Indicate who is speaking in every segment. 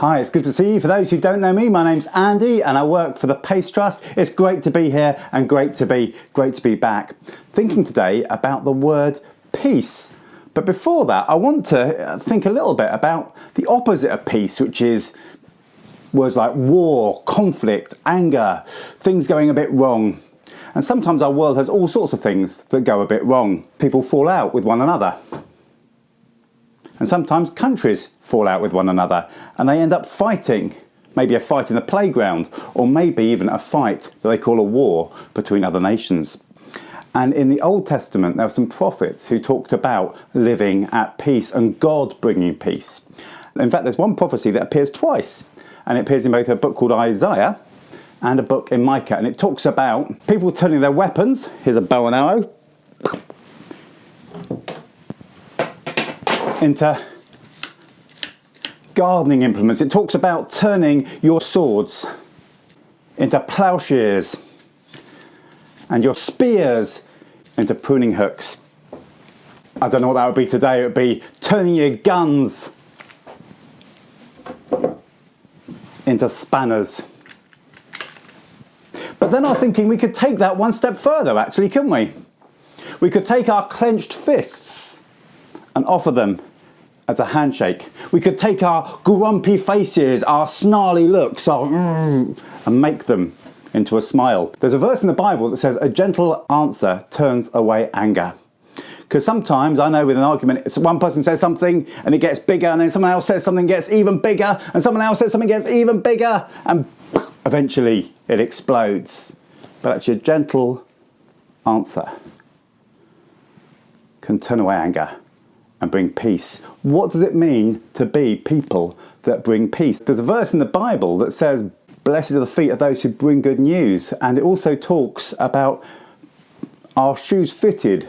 Speaker 1: Hi, it's good to see you. For those who don't know me, my name's Andy and I work for the Pace Trust. It's great to be here and great to be back. Thinking today about the word peace. But before that, I want to think a little bit about the opposite of peace, which is words like war, conflict, anger, things going a bit wrong. And sometimes our world has all sorts of things that go a bit wrong. People fall out with one another. And sometimes countries fall out with one another and they end up fighting. Maybe a fight in the playground, or maybe even a fight that they call a war between other nations. And in the Old Testament, there were some prophets who talked about living at peace and God bringing peace. In fact, there's one prophecy that appears twice, and it appears in both a book called Isaiah and a book in Micah. And it talks about people turning their weapons. Here's a bow and arrow. Into gardening implements. It talks about turning your swords into plowshares and your spears into pruning hooks. I don't know what that would be today. It would be turning your guns into spanners. But then I was thinking we could take that one step further, actually, couldn't we? We could take our clenched fists and offer them as a handshake. We could take our grumpy faces, our snarly looks, and make them into a smile. There's a verse in the Bible that says a gentle answer turns away anger. Because sometimes I know with an argument, one person says something and it gets bigger, and then someone else says something gets even bigger, and someone else says something gets even bigger, and eventually it explodes. But actually a gentle answer can turn away anger and bring peace. What does it mean to be people that bring peace? There's a verse in the Bible that says, blessed are the feet of those who bring good news. And it also talks about our shoes fitted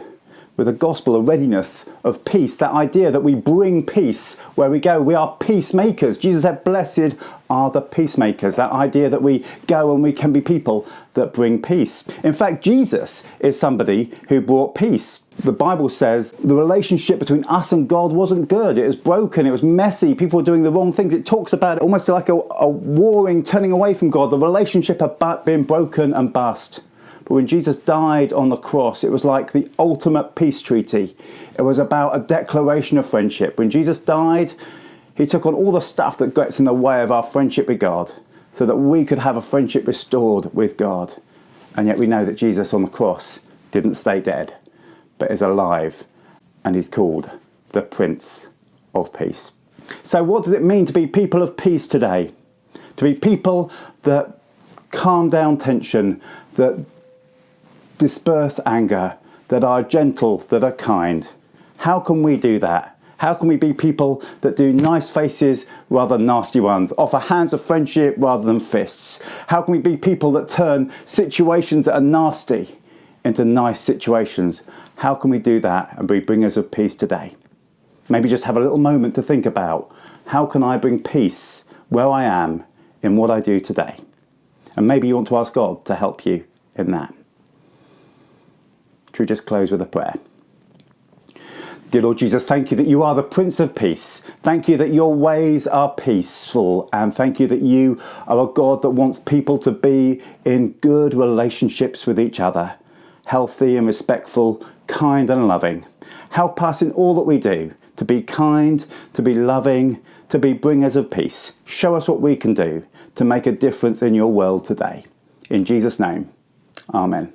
Speaker 1: with a gospel, a readiness of peace. That idea that we bring peace where we go. We are peacemakers. Jesus said, blessed are the peacemakers. That idea that we go and we can be people that bring peace. In fact, Jesus is somebody who brought peace. The Bible says the relationship between us and God wasn't good. It was broken. It was messy. People were doing the wrong things. It talks about it almost like a warring, turning away from God. The relationship had been broken and bust. But when Jesus died on the cross, it was like the ultimate peace treaty. It was about a declaration of friendship. When Jesus died, he took on all the stuff that gets in the way of our friendship with God, so that we could have a friendship restored with God. And yet we know that Jesus on the cross didn't stay dead, but is alive, and he's called the Prince of Peace. So what does it mean to be people of peace today? To be people that calm down tension, that disperse anger, that are gentle, that are kind. How can we do that? How can we be people that do nice faces rather than nasty ones? Offer hands of friendship rather than fists? How can we be people that turn situations that are nasty into nice situations? How can we do that and be bringers of peace today? Maybe just have a little moment to think about, how can I bring peace where I am in what I do today? And maybe you want to ask God to help you in that. Should we just close with a prayer? Dear Lord Jesus, thank you that you are the Prince of Peace. Thank you that your ways are peaceful. And thank you that you are a God that wants people to be in good relationships with each other. Healthy and respectful, kind and loving. Help us in all that we do to be kind, to be loving, to be bringers of peace. Show us what we can do to make a difference in your world today. In Jesus' name, amen.